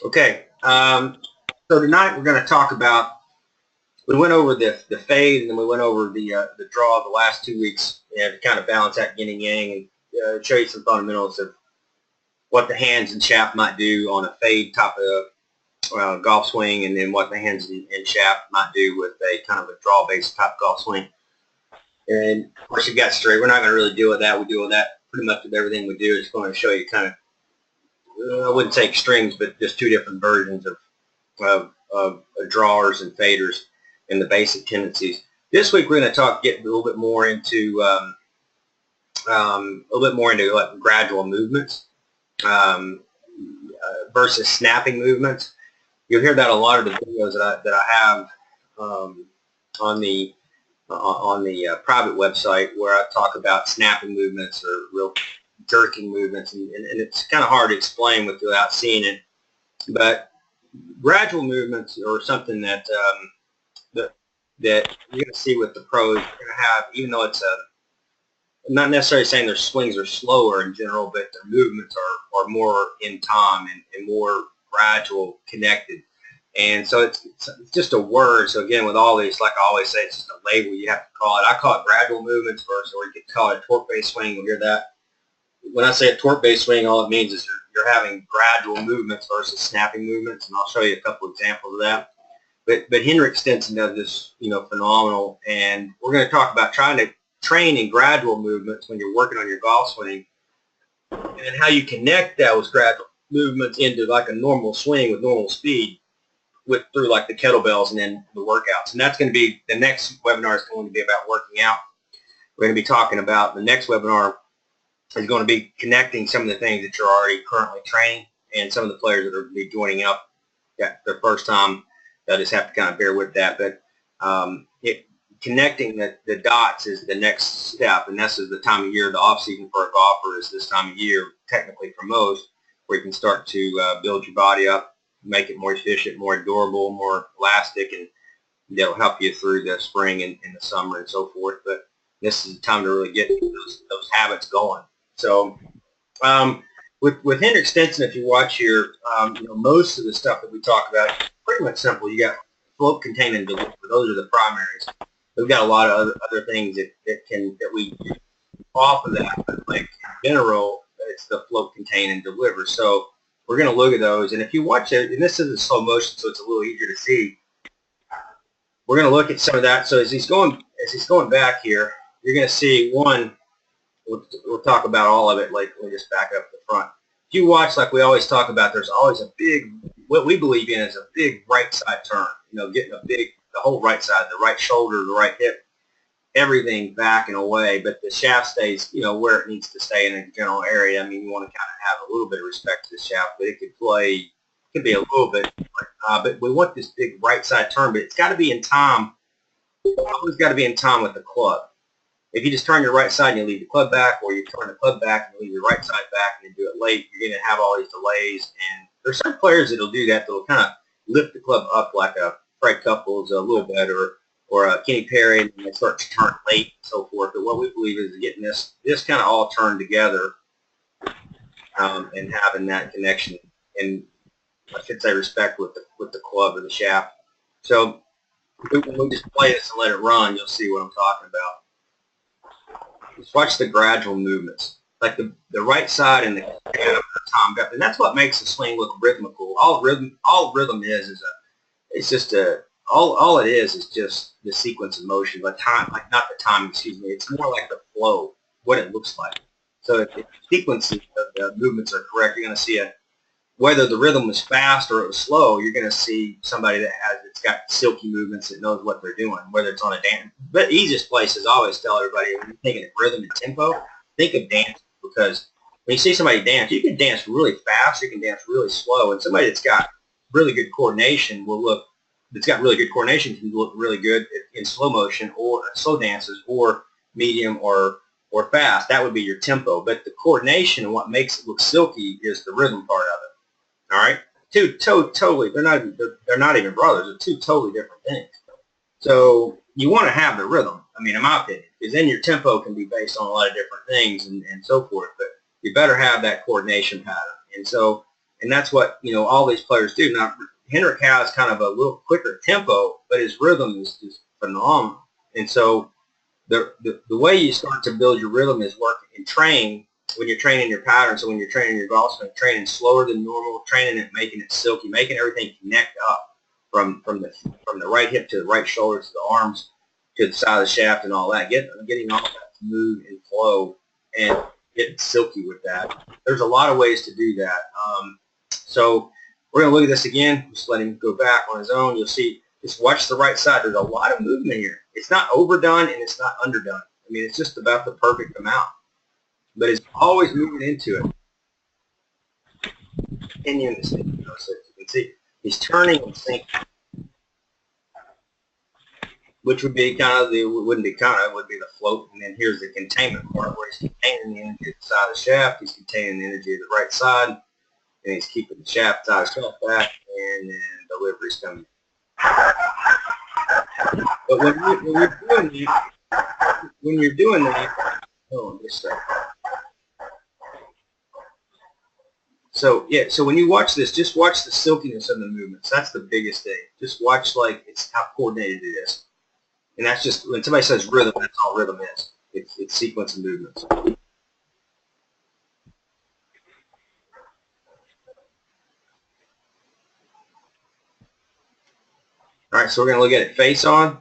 Okay, so tonight we're going to talk about, we went over the fade and then we went over the draw of the last 2 weeks, to kind of balance that yin and yang and show you some fundamentals of what the hands and shaft might do on a fade type of golf swing, and then what the hands and shaft might do with a kind of a draw-based type golf swing. And of course, you got straight. We're not going to really deal with that. We deal with that pretty much with everything we do. It's going to show you kind of, I wouldn't say extremes, but just two different versions of drawers and faders and the basic tendencies. This week we're going to get a little bit more into like gradual movements versus snapping movements. You'll hear that a lot of the videos that I have on the private website, where I talk about snapping movements or real jerking movements, and it's kind of hard to explain without seeing it. But gradual movements are something that that you're going to see with the pros. You're going to have, even though it's I'm not necessarily saying their swings are slower in general, but their movements are more in time and more gradual, connected. And so it's just a word. So again, with all these, like I always say, it's just a label you have to call it. I call it gradual movements versus, or you could call it a torque-based swing. You'll hear that. When I say a torque-based swing, all it means is you're having gradual movements versus snapping movements, and I'll show you a couple examples of that. But Henrik Stenson does this, phenomenal, and we're going to talk about trying to train in gradual movements when you're working on your golf swing, and how you connect those gradual movements into like a normal swing with normal speed through like the kettlebells and then the workouts. And that's going to be, the next webinar is going to be about working out. We're going to be talking about, the next webinar is going to be connecting some of the things that you're already currently training, and some of the players that are going to be joining up their first time. They'll just have to kind of bear with that. But connecting the dots is the next step, and this is the time of year. The off season for a golfer is this time of year, technically for most, where you can start to build your body up, make it more efficient, more durable, more elastic, and they'll help you through the spring and the summer and so forth. But this is the time to really get those habits going. So with Henrik Stenson, if you watch here, most of the stuff that we talk about is pretty much simple. You got float, contain, and deliver. Those are the primaries. We've got a lot of other things that we do off of that, but like in general, it's the float, contain, and deliver. So we're going to look at those, and if you watch it, and this is in slow motion, so it's a little easier to see. We're going to look at some of that. So as he's going back here, you're going to see one. We'll talk about all of it. Like, let me just back up the front. If you watch, like we always talk about, there's always a big, what we believe in is a big right side turn. Getting the whole right side, the right shoulder, the right hip, everything back and away, but the shaft stays, where it needs to stay in a general area. I mean, you want to kind of have a little bit of respect to the shaft, but it could be a little bit different. But we want this big right side turn, but it's got to be in time. Always got to be in time with the club. If you just turn your right side and you leave the club back, or you turn the club back and you leave your right side back and you do it late, you're going to have all these delays. And there's some players that'll do that. They'll kind of lift the club up like a Fred Couples a little bit, or a Kenny Perry, and they start to turn late and so forth. But what we believe is getting this kind of all turned together, and having that connection, and I should say respect with the club or the shaft. So when we just play this and let it run, you'll see what I'm talking about. Just watch the gradual movements, like the right side and the tom gap, and that's what makes the swing look rhythmical. All rhythm is it's just all it is just the sequence of motion, but not the time. Excuse me. It's more like the flow, what it looks like. So if the sequences of the movements are correct, you're going to see whether the rhythm was fast or it was slow, you're going to see somebody it's got silky movements, that knows what they're doing, whether it's on a dance. But easiest place is, I always tell everybody, when you're thinking of rhythm and tempo, think of dance, because when you see somebody dance, you can dance really fast, you can dance really slow, and somebody that's got really good coordination can look really good in slow motion, or slow dances, or medium, or fast. That would be your tempo. But the coordination and what makes it look silky is the rhythm part of it. All right, totally. They're not even brothers. They're two totally different things. So you want to have the rhythm. I mean, in my opinion, because then your tempo can be based on a lot of different things and so forth. But you better have that coordination pattern. And so And that's what, all these players do. Now, Hendrick has kind of a little quicker tempo, but his rhythm is just phenomenal. And so the way you start to build your rhythm is work and train when you're training your pattern. So when you're training your golf swing, training slower than normal, training it, making it silky, making everything connect up from the right hip to the right shoulder to the arms to the side of the shaft and all that. Getting all that to move and flow and getting silky with that. There's a lot of ways to do that. So we're going to look at this again. Just let him go back on his own. You'll see, just watch the right side. There's a lot of movement here. It's not overdone and it's not underdone. I mean, it's just about the perfect amount. But it's always moving into it. In unison. So you can see, he's turning and sinking, which would be would be the float. And then here's the containment part where he's containing the energy at the side of the shaft. He's containing the energy at the right side. And he's keeping the shaft side of the shaft back. And then delivery's coming. But when you're doing that, oh, this stuff. So yeah, so when you watch this, just watch the silkiness of the movements. That's the biggest thing. Just watch it's how coordinated it is. And that's just, when somebody says rhythm, that's all rhythm is. It's sequence of movements. All right, so we're going to look at it face on.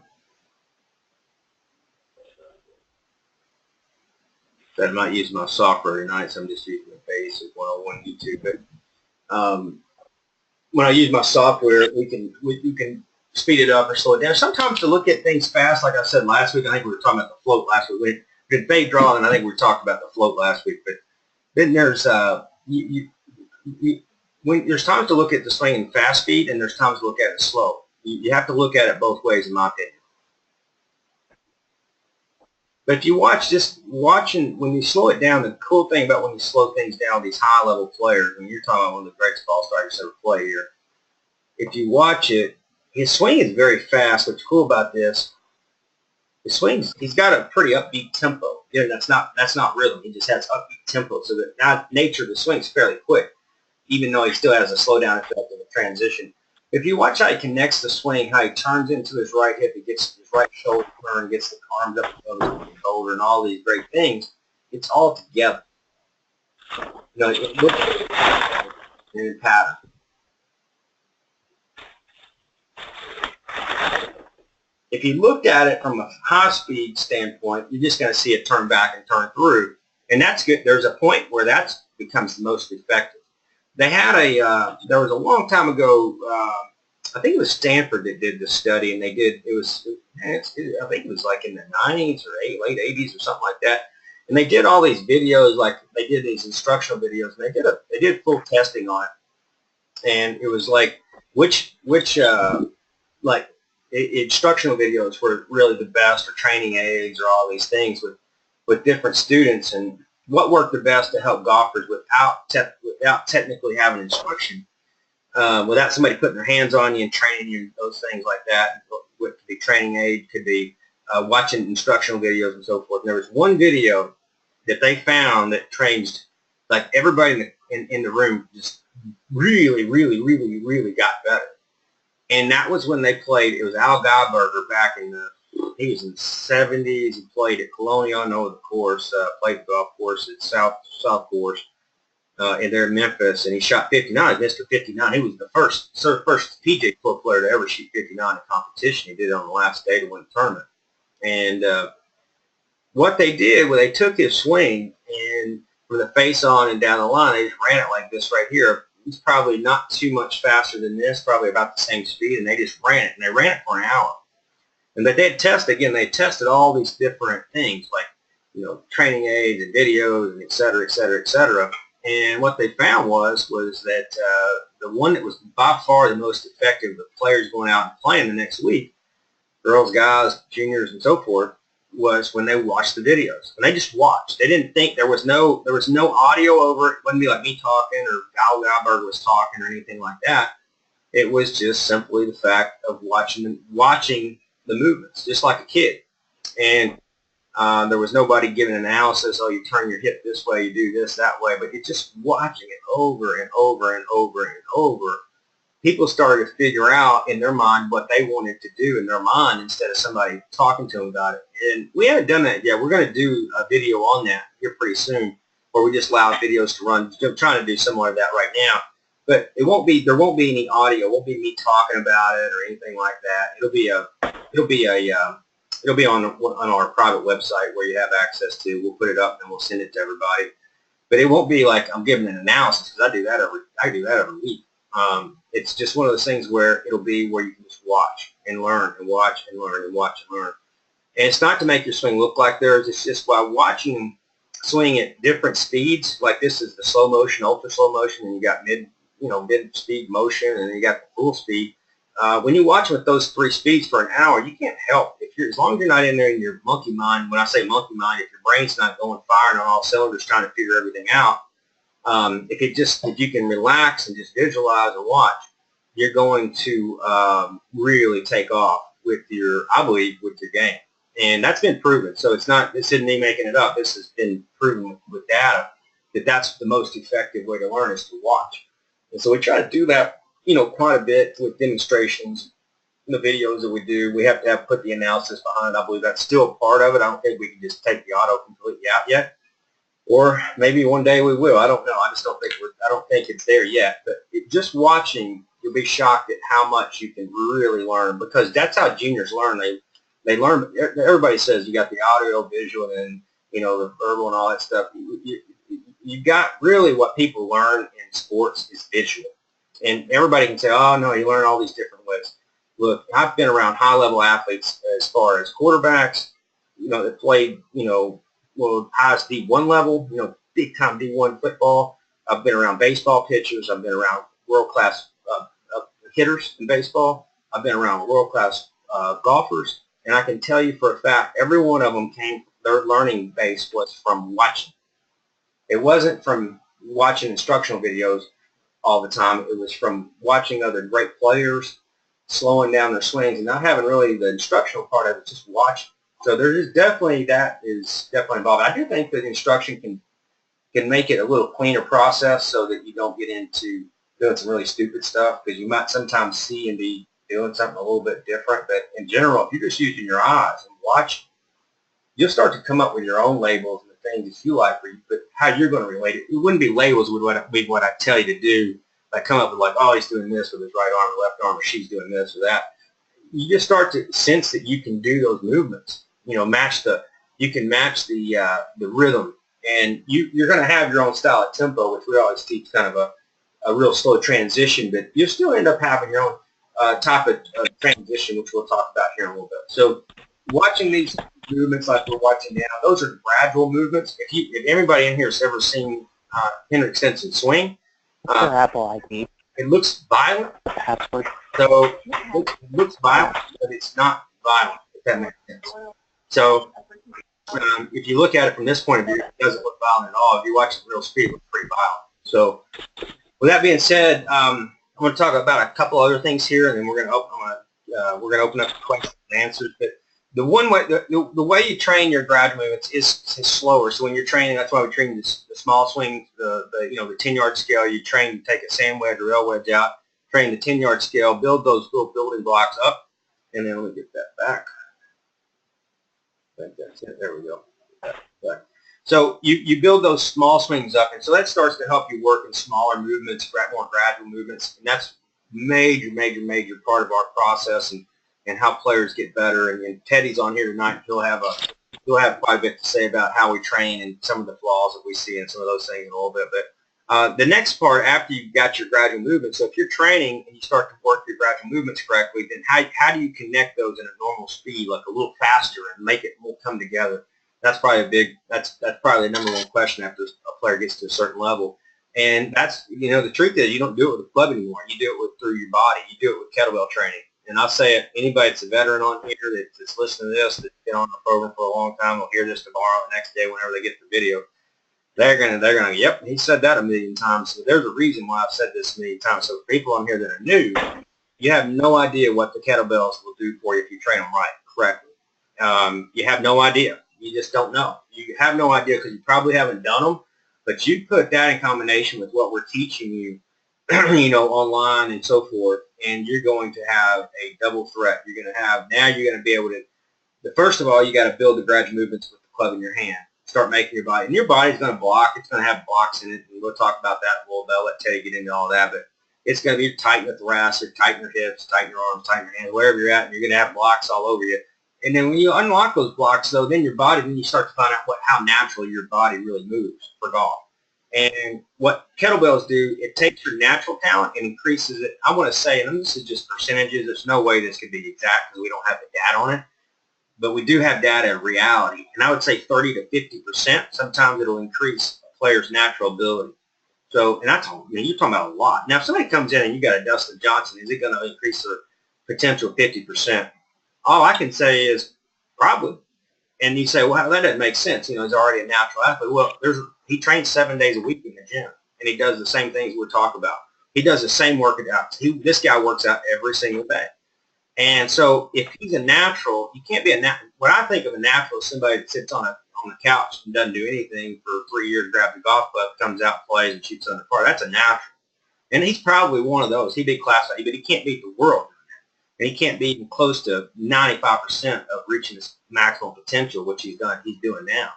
I'm not using my software tonight, so I'm just using the basic 101 YouTube. But when I use my software, you can speed it up or slow it down. Sometimes to look at things fast, like I said last week, I think we were talking about the float last week. We did fade draw, and I think we were talking about the float last week. But then there's when there's times to look at the swing in fast speed, and there's times to look at it slow. You have to look at it both ways, in my opinion. But if you watching, when you slow it down, the cool thing about when you slow things down, these high-level players, when you're talking about one of the greatest ball strikers ever play here, if you watch it, his swing is very fast. What's cool about this, his swings, he's got a pretty upbeat tempo. That's not rhythm. He just has upbeat tempo. So the nature of the swing is fairly quick, even though he still has a slowdown effect in the transition. If you watch how he connects the swing, how he turns into his right hip, he gets his right shoulder turn, gets the arms up above his shoulder, and all these great things, it's all together. It looks in pattern. If you looked at it from a high-speed standpoint, you're just going to see it turn back and turn through, and that's good. There's a point where that becomes the most effective. They had there was a long time ago, I think it was Stanford that did the study, and I think it was like in the 90s or late 80s or something like that. And they did all these videos, like they did these instructional videos, and they did full testing on it. And it was like which instructional videos were really the best, or training aids, or all these things with different students, and what worked the best to help golfers without technically having instruction, without somebody putting their hands on you and training you, those things like that. It could be training aid, could be watching instructional videos and so forth. And there was one video that they found that trained, like, everybody in the room just really, really, really, really got better. And that was when they played. It was Al Geiberger back he was in the 70s. He played at Colonial, I know the course, played the golf course at South Course, and there in Memphis, and he shot 59, Mr. 59. He was the first PGA Tour player to ever shoot 59 in competition. He did it on the last day to win the tournament. And what they did was they took his swing, and from the face on and down the line, they just ran it like this right here. It's probably not too much faster than this, probably about the same speed, and they just ran it, and they ran it for an hour. And they tested all these different things, like, training aids and videos and et cetera, et cetera, et cetera. And what they found was that the one that was by far the most effective, the players going out and playing the next week, girls, guys, juniors, and so forth, was when they watched the videos. And they just watched. They didn't think, there was no audio over it. It wouldn't be like me talking or Al Geiberger was talking or anything like that. It was just simply the fact of watching the movements, just like a kid. And There was nobody giving analysis. Oh, you turn your hip this way, you do this that way. But it's just watching it over and over and over and over. People started to figure out in their mind what they wanted to do in their mind instead of somebody talking to them about it. And we haven't done that yet. We're going to do a video on that here pretty soon, where we just allow videos to run. I'm trying to do similar to that right now. But it won't be. There won't be any audio. It won't be me talking about it or anything like that. It'll be on our private website where you have access to. We'll put it up and we'll send it to everybody. But it won't be like I'm giving an analysis, because I do that every week. It's just one of those things where it'll be where you can just watch and learn and watch and learn and watch and learn. And it's not to make your swing look like theirs. It's just by watching them swing at different speeds. Like this is the slow motion, ultra slow motion, and you got mid speed motion, and then you got the full speed. When you watch with those three speeds for an hour, you can't help. As long as you're not in there in your monkey mind. When I say monkey mind, if your brain's not going firing on all cylinders trying to figure everything out, if you can relax and just visualize and watch, you're going to really take off with I believe, with your game. And that's been proven. So this isn't me making it up. This has been proven with data that that's the most effective way to learn, is to watch. And so we try to do that, quite a bit with demonstrations, the videos that we do. We have to put the analysis behind it. I believe that's still part of it. I don't think we can just take the auto completely out yet. Or maybe one day we will. I don't know. I just don't think it's there yet. But just watching, you'll be shocked at how much you can really learn, because that's how juniors learn. They learn. Everybody says you got the audio, visual, and the verbal and all that stuff. You got really what people learn in sports is visual. And everybody can say, oh no, you learn all these different ways. Look, I've been around high-level athletes as far as quarterbacks, that played, highest D1 level, big-time D1 football. I've been around baseball pitchers. I've been around world-class hitters in baseball. I've been around world-class golfers. And I can tell you for a fact, every one of them their learning base was from watching. It wasn't from watching instructional videos all the time. It was from watching other great players, slowing down their swings, and not having really the instructional part of it, just watching. So there is definitely, that is definitely involved. I do think that instruction can make it a little cleaner process, so that you don't get into doing some really stupid stuff, because you might sometimes see and be doing something a little bit different. But in general, if you're just using your eyes and watching, you'll start to come up with your own labels and the things that you like, but how you're going to relate it. It wouldn't be labels with what I tell you to do. Like come up with like, oh, he's doing this with his right arm or left arm, or she's doing this or that. You just start to sense that you can do those movements. You can match the rhythm, and you're going to have your own style of tempo, which we always teach kind of a real slow transition, but you still end up having your own type of transition, which we'll talk about here in a little bit. So watching these movements like we're watching now, those are gradual movements. If anybody in here has ever seen Henrik Stenson swing, it looks violent. So it looks violent, but it's not violent, if that makes sense. So if you look at it from this point of view, it doesn't look violent at all. If you watch it real speed, it looks pretty violent. So with that being said, I'm going to talk about a couple other things here, and then we're going to open up questions and answers. But the way you train your gradual movements is slower. So when you're training, that's why we train the small swings, the 10-yard scale. You train to take a sand wedge or L wedge out, train the 10-yard scale, build those little building blocks up, and then let me get that back. I think that's it. There we go. So you build those small swings up, and so that starts to help you work in smaller movements, more gradual movements, and that's major part of our process and how players get better. And Teddy's on here tonight. He'll have quite a bit to say about how we train and some of the flaws that we see and some of those things in a little bit. But the next part, after you've got your gradual movements, so if you're training and you start to work your gradual movements correctly, then how do you connect those in a normal speed, like a little faster, and make it all come together? That's probably that's probably the number one question after a player gets to a certain level. And that's, the truth is you don't do it with a club anymore. You do it through your body. You do it with kettlebell training. And I'll say it, anybody that's a veteran on here that's listening to this, that's been on the program for a long time, will hear this tomorrow, the next day, whenever they get the video. They're gonna, yep, he said that a million times. So there's a reason why I've said this a million times. So people on here that are new, you have no idea what the kettlebells will do for you if you train them right, correctly. You have no idea. You just don't know. You have no idea because you probably haven't done them. But you put that in combination with what we're teaching you, online and so forth, and you're going to have a double threat. You're going to have, now you're going to be able to, first of all, you got to build the gradual movements with the club in your hand. Start making your body, and your body's going to block. It's going to have blocks in it, and we'll talk about that a little bit. I'll let Teddy get into all that, but it's going to be tighten the thoracic, tighten your hips, tighten your arms, tighten your hands, wherever you're at, and you're going to have blocks all over you. And then when you unlock those blocks, though, then your body, then you start to find out how natural your body really moves for golf. And what kettlebells do, it takes your natural talent and increases it. I want to say, and this is just percentages. There's no way this could be exact because we don't have the data on it. But we do have data in reality. And I would say 30 to 50%. Sometimes it'll increase a player's natural ability. So, and you're talking about a lot. Now, if somebody comes in and you got a Dustin Johnson, is it going to increase their potential 50%? All I can say is probably. And you say, well, that doesn't make sense. He's already a natural athlete. Well, he trains 7 days a week in the gym, and he does the same things we're talking about. He does the same workouts. This guy works out every single day. And so if he's a natural, you can't be a natural. What I think of a natural is somebody that sits on the couch and doesn't do anything for 3 years, grabs a golf club, comes out, plays, and shoots on the par. That's a natural. And he's probably one of those. He'd be classified, but he can't beat the world. And he can't be even close to 95% of reaching his maximum potential, which he's doing now,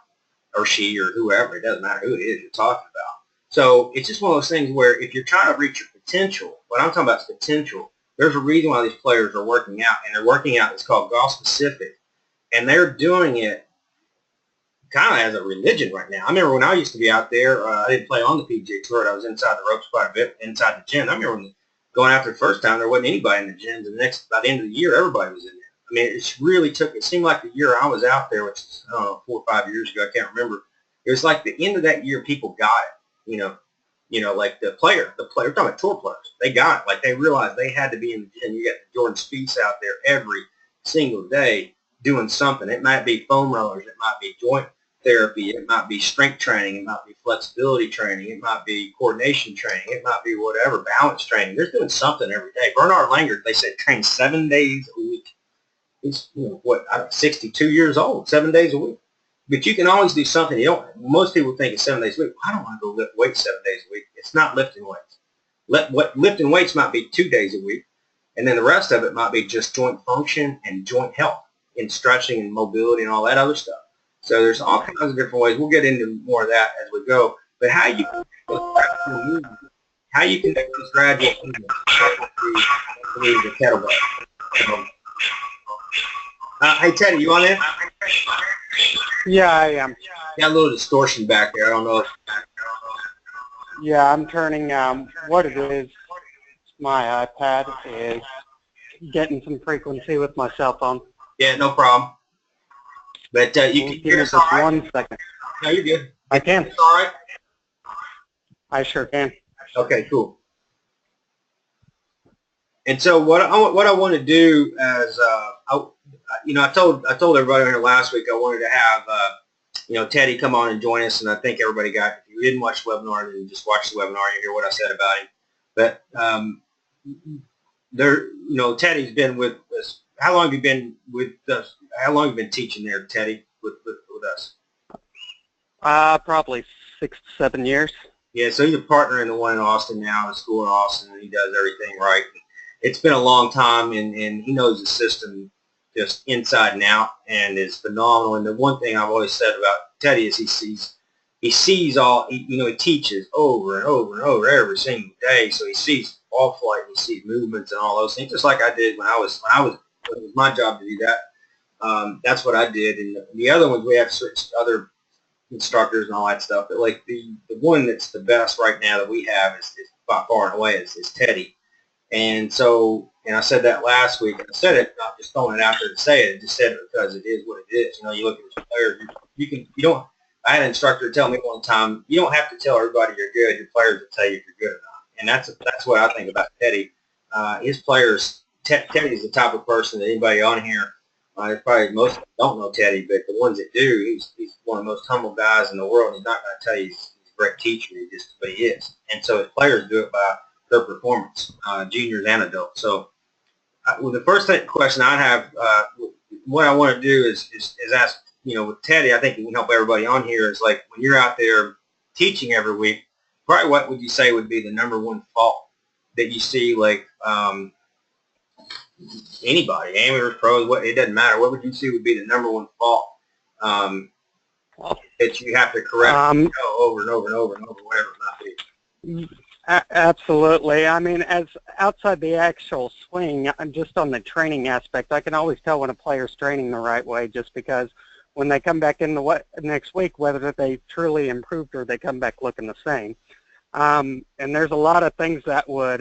or she, or whoever. It doesn't matter who it is you're talking about. So it's just one of those things where if you're trying to reach your potential, what I'm talking about is potential. There's a reason why these players are working out, and they're working out. It's called golf specific, and they're doing it kind of as a religion right now. I remember when I used to be out there, I didn't play on the PGA Tour. I was inside the ropes quite a bit, inside the gym. I remember when going after the first time, there wasn't anybody in the gyms. And by the end of the year, everybody was in there. I mean, it seemed like the year I was out there, which is, I don't know, 4 or 5 years ago, I can't remember. It was like the end of that year, people got it, like the player, we're talking about tour players. They got it. Like they realized they had to be in the gym. You got the Jordan Spieths out there every single day doing something. It might be foam rollers. It might be joint therapy. It might be strength training. It might be flexibility training. It might be coordination training. It might be whatever, balance training. They're doing something every day. Bernard Langer, they said, trains 7 days a week. He's 62 years old, 7 days a week. But you can always do something. Most people think it's 7 days a week. I don't want to go lift weights 7 days a week. It's not lifting weights. Lifting weights might be 2 days a week, and then the rest of it might be just joint function and joint health and stretching and mobility and all that other stuff. So there's all kinds of different ways. We'll get into more of that as we go. But how you can make those gradual movements through the kettlebell. So, hey, Teddy, you on there? Yeah, I am. Got a little distortion back there. I don't know. Yeah, I'm turning, what it is, my iPad is getting some frequency with my cell phone. Yeah, no problem. But you can hear us all right? 1 second. No, you're good. I can. It's all right? I sure can. Okay, cool. And so what I want to do is, I told everybody here last week I wanted to have, Teddy come on and join us, and I think everybody got, if you didn't watch the webinar, then just watch the webinar and you hear what I said about him. But Teddy's been with us. How long have you been with us? How long have you been teaching there, Teddy, with us? Probably 6 to 7 years. Yeah, so he's a partner in the one in Austin now, the school in Austin, and he does everything right. It's been a long time, and he knows the system just inside and out, and is phenomenal. And the one thing I've always said about Teddy is he sees all, he teaches over and over and over every single day, so he sees ball flight, and he sees movements and all those things, just like I did when it was my job to do that. That's what I did. And the other ones, we have other instructors and all that stuff, but like the one that's the best right now that we have is by far and away is Teddy. And so, and I said that last week, and I said it not just throwing it out there to say it, I just said it because it is what it is. You look at the players, I had an instructor tell me one time, you don't have to tell everybody you're good, your players will tell you if you're good or not. And that's what I think about Teddy. His players, Teddy's the type of person that anybody on here, probably most of them don't know Teddy, but the ones that do, he's one of the most humble guys in the world. He's not going to tell you he's a great teacher, but he is. And so his players do it by their performance, juniors and adults. So the first question I have, what I want to do is ask with Teddy, I think it can help everybody on here is like when you're out there teaching every week, probably what would you say would be the number one fault that you see, like anybody, amateurs, pros, it doesn't matter. What would you see would be the number one fault um, that you have to correct over and over and over and over, whatever it might be? Absolutely. I mean, as outside the actual swing, just on the training aspect, I can always tell when a player's training the right way just because when they come back in the next week, whether they truly improved or they come back looking the same. And there's a lot of things that would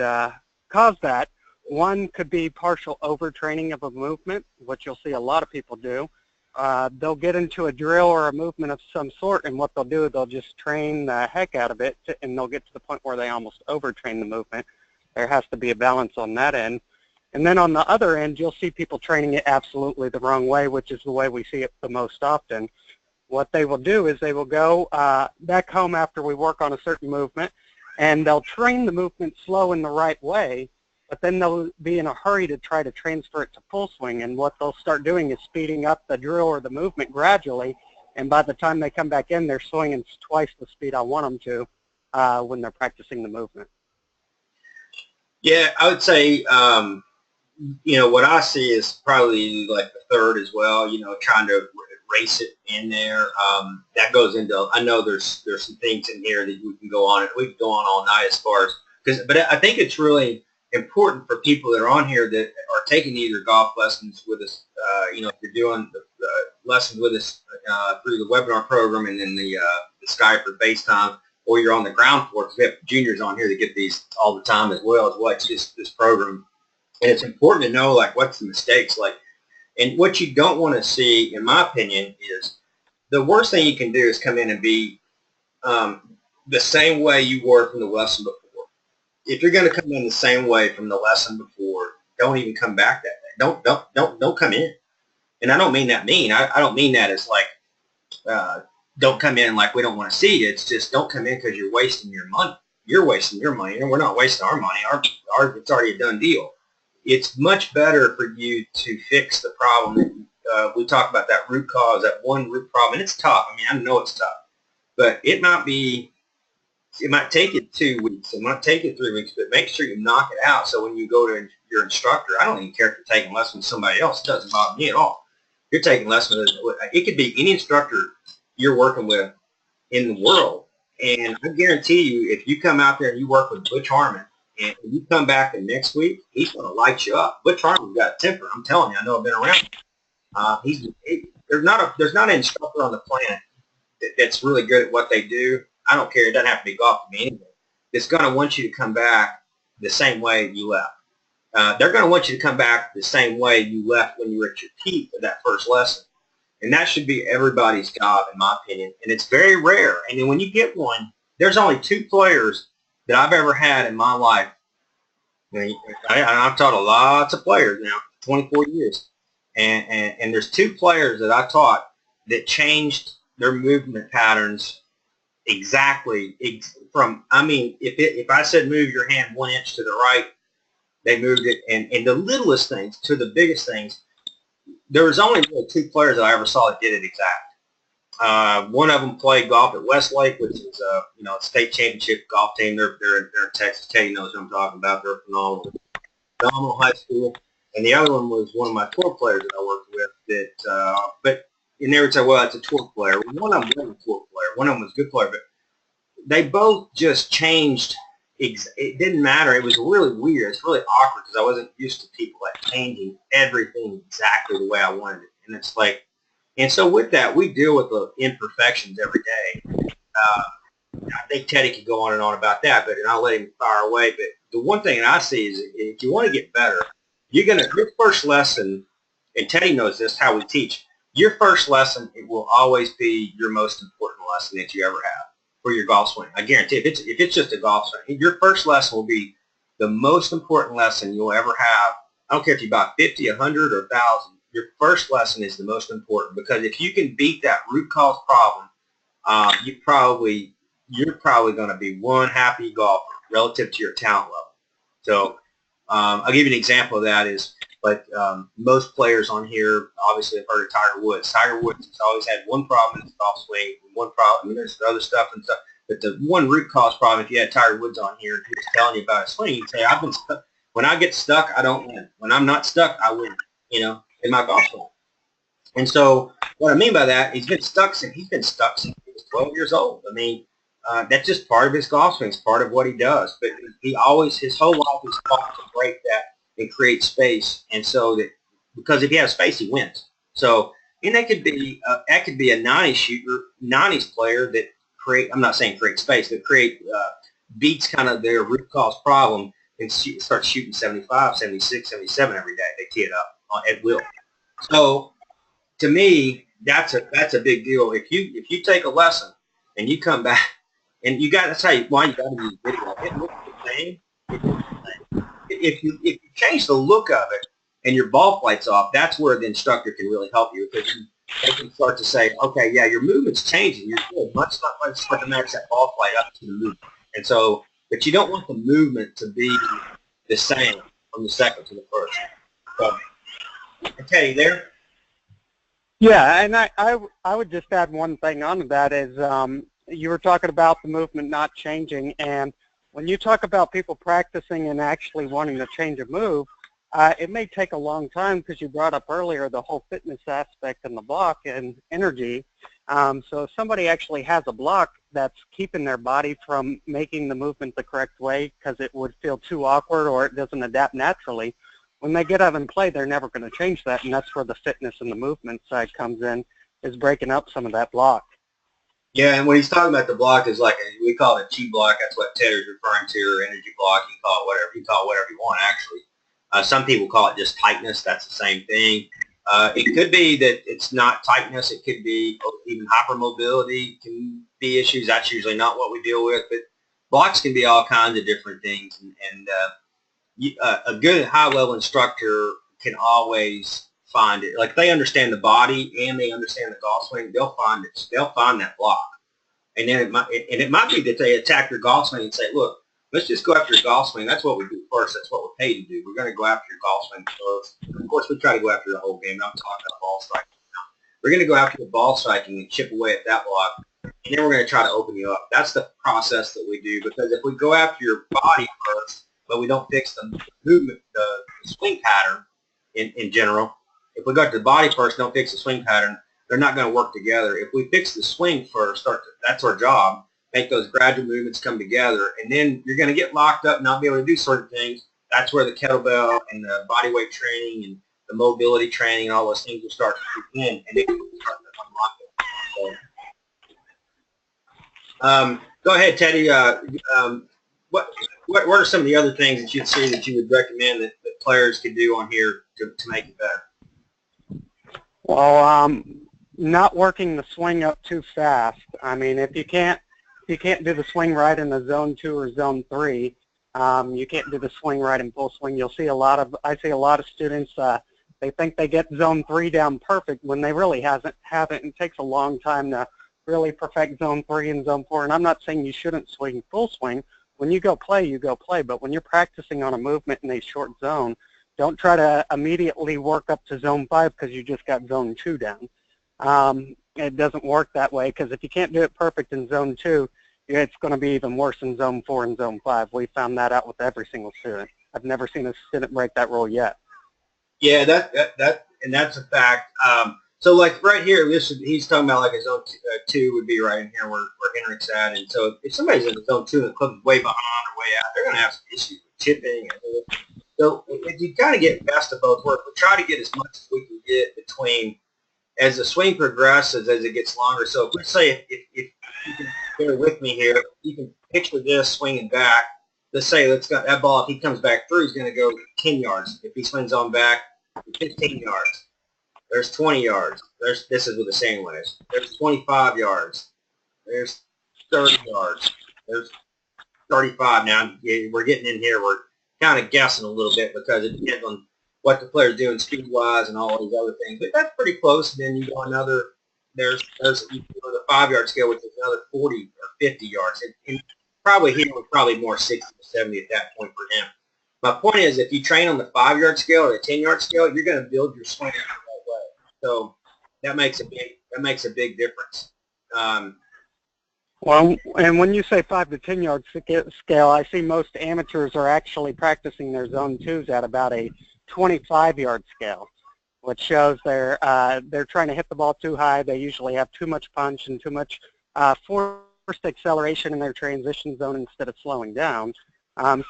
cause that. One could be partial overtraining of a movement, which you'll see a lot of people do. They'll get into a drill or a movement of some sort, and what they'll do is they'll just train the heck out of it, and they'll get to the point where they almost overtrain the movement. There has to be a balance on that end. And then on the other end, you'll see people training it absolutely the wrong way, which is the way we see it the most often. What they will do is they will go back home after we work on a certain movement, and they'll train the movement slow in the right way, but then they'll be in a hurry to try to transfer it to full swing, and what they'll start doing is speeding up the drill or the movement gradually, and by the time they come back in, they're swinging twice the speed I want them to when they're practicing the movement. Yeah, I would say, what I see is probably like the third as well, trying to race it in there. That goes into, I know there's some things in here that we can go on, and we can go on all night as far as, but I think it's really important for people that are on here that are taking either golf lessons with us, if you're doing the lessons with us through the webinar program and then the Skype or FaceTime, or you're on the ground floor, because we have juniors on here that get these all the time as well as watch this program. And it's important to know, like, what's the mistakes, like, and what you don't want to see, in my opinion, is the worst thing you can do is come in and be the same way you were from the lesson before. If you're going to come in the same way from the lesson before, don't even come back that day. Don't come in. And I don't mean that mean. I don't mean that as like don't come in like we don't want to see you. It's just don't come in because you're wasting your money. You're wasting your money, and we're not wasting our money. It's already a done deal. It's much better for you to fix the problem. We talk about that root cause, that one root problem, and it's tough. I mean, I know it's tough, but it might take you 2 weeks. It might take you 3 weeks, but make sure you knock it out. So when you go to your instructor, I don't even care if you're taking lessons with somebody else. It doesn't bother me at all. You're taking lessons with, it could be any instructor you're working with in the world. And I guarantee you, if you come out there and you work with Butch Harmon, and you come back the next week, he's going to light you up. Butch Harmon's got a temper. I'm telling you, I know I've been around. There's not an instructor on the planet that's really good at what they do. I don't care. It doesn't have to be golf to me anyway. It's going to want you to come back the same way you left. They're going to want you to come back the same way you left when you were at your peak of that first lesson. And that should be everybody's job, in my opinion. And it's very rare. And then when you get one, there's only 2 players that I've ever had in my life. I've taught lots of players now, 24 years. And there's 2 players that I taught that changed their movement patterns exactly from, I mean, if I said move your hand 1 inch to the right, they moved it. And the littlest things to the biggest things, there was only really 2 players that I ever saw that did it exact. One of them played golf at Westlake, which is a state championship golf team. They're in Texas. Teddy knows what I'm talking about. They're phenomenal high school. And the other one was one of my tour players that I worked with. But you never say, well, it's a tour player. One of them wasn't a tour player. One of them was a good player. But they both just changed. It didn't matter. It was really weird. It's really awkward because I wasn't used to people like changing everything exactly the way I wanted it. And it's like, and so with that, we deal with the imperfections every day. I think Teddy could go on and on about that, but I'll let him fire away. But the one thing I see is if you want to get better, your first lesson, and Teddy knows this, how we teach, your first lesson, it will always be your most important lesson that you ever have for your golf swing. I guarantee if it's just a golf swing, your first lesson will be the most important lesson you'll ever have. I don't care if you buy 50, 100, or 1,000. Your first lesson is the most important because if you can beat that root cause problem, you're probably going to be one happy golfer relative to your talent level. So I'll give you an example of that is but most players on here obviously have heard of Tiger Woods. Tiger Woods has always had one problem in his golf swing, one problem. I mean, there's other stuff and stuff, but the one root cause problem, if you had Tiger Woods on here and he was telling you about his swing, he'd say, "I've been stuck. When I get stuck, I don't win. When I'm not stuck, I win. You know, in my golf swing." And so what I mean by that, he's been stuck since he was 12 years old. I mean, that's just part of his golf swing. It's part of what he does. But he always, his whole life, he's fought to break that and create space. And so that, because if he has space, he wins. So, and that could be a 90s shooter, 90s player that create, I'm not saying create space, but create, beats kind of their root cause problem and start shooting 75, 76, 77 every day. They tee it up at will. So, to me, that's a big deal. If you take a lesson and you come back and you got to say why you got to use video. It looks the same. It looks the same. If you change the look of it and your ball flight's off, that's where the instructor can really help you, because they can start to say, okay, yeah, your movement's changing. You're good. Let's start to match that ball flight up to the movement. And so, but you don't want the movement to be the same from the second to the first. So, okay, there. Yeah, and I would just add one thing on to that is you were talking about the movement not changing, and when you talk about people practicing and actually wanting to change a move, it may take a long time, because you brought up earlier the whole fitness aspect and the block and energy. So if somebody actually has a block that's keeping their body from making the movement the correct way because it would feel too awkward or it doesn't adapt naturally, when they get out and play, they're never going to change that, and that's where the fitness and the movement side comes in, is breaking up some of that block. Yeah, and when he's talking about the block, is like we call it chi block. That's what Teddy's referring to, or energy block. You call it whatever. You call it whatever you want, actually. Some people call it just tightness. That's the same thing. It could be that it's not tightness. It could be even hypermobility can be issues. That's usually not what we deal with. But blocks can be all kinds of different things, and a good high-level instructor can always find it. Like, they understand the body and they understand the golf swing, they'll find it. They'll find that block. And then it might be that they attack your golf swing and say, look, let's just go after your golf swing. That's what we do first. That's what we're paid to do. We're going to go after your golf swing first. Of course, we try to go after the whole game. I'm talking about ball striking now. We're going to go after the ball striking and chip away at that block. And then we're going to try to open you up. That's the process that we do, because if we go after your body first, but we don't fix the movement, the swing pattern in general. If we go to the body first, don't fix the swing pattern, they're not going to work together. If we fix the swing first, that's our job, make those gradual movements come together, and then you're going to get locked up and not be able to do certain things. That's where the kettlebell and the body weight training and the mobility training and all those things will start to kick in, and then we'll start to unlock it. So, go ahead, Teddy. What are some of the other things that you'd see that you would recommend that players could do on here to make it better? Well, not working the swing up too fast. I mean, if you can't do the swing right in the zone 2 or zone 3, you can't do the swing right in full swing. I see a lot of students, they think they get zone 3 down perfect when they really haven't. It takes a long time to really perfect zone 3 and zone 4. And I'm not saying you shouldn't swing full swing. When you go play, you go play. But when you're practicing on a movement in a short zone, don't try to immediately work up to zone 5 because you just got zone 2 down. It doesn't work that way, because if you can't do it perfect in zone 2, it's going to be even worse in zone 4 and zone 5. We found that out with every single student. I've never seen a student break that rule yet. Yeah, and that's a fact. So like right here, he's talking about like a zone 2 would be right in here where Henrik's at. And so if somebody's in zone 2 and the club's way behind or way out, they're going to have some issues with chipping. So if you kind of get best of both worlds, we try to get as much as we can get between as the swing progresses, as it gets longer. So let's say if you can bear with me here, you can picture this swinging back. Let's say that ball, if he comes back through, he's going to go 10 yards. If he swings on back, 15 yards. There's 20 yards. This is with the same ways. There's 25 yards. There's 30 yards. There's 35. Now, we're getting in here. We're kind of guessing a little bit because it depends on what the player's doing speed-wise and all these other things. But that's pretty close. And then you go another, there's the 5-yard scale, which is another 40 or 50 yards. And probably he was probably more 60 to 70 at that point for him. My point is, if you train on the 5-yard scale or the 10-yard scale, you're going to build your swing the right way. So that makes a big difference. Well, and when you say 5 to 10 yard scale, I see most amateurs are actually practicing their zone twos at about a 25-yard scale, which shows they're trying to hit the ball too high. They usually have too much punch and too much forced acceleration in their transition zone instead of slowing down.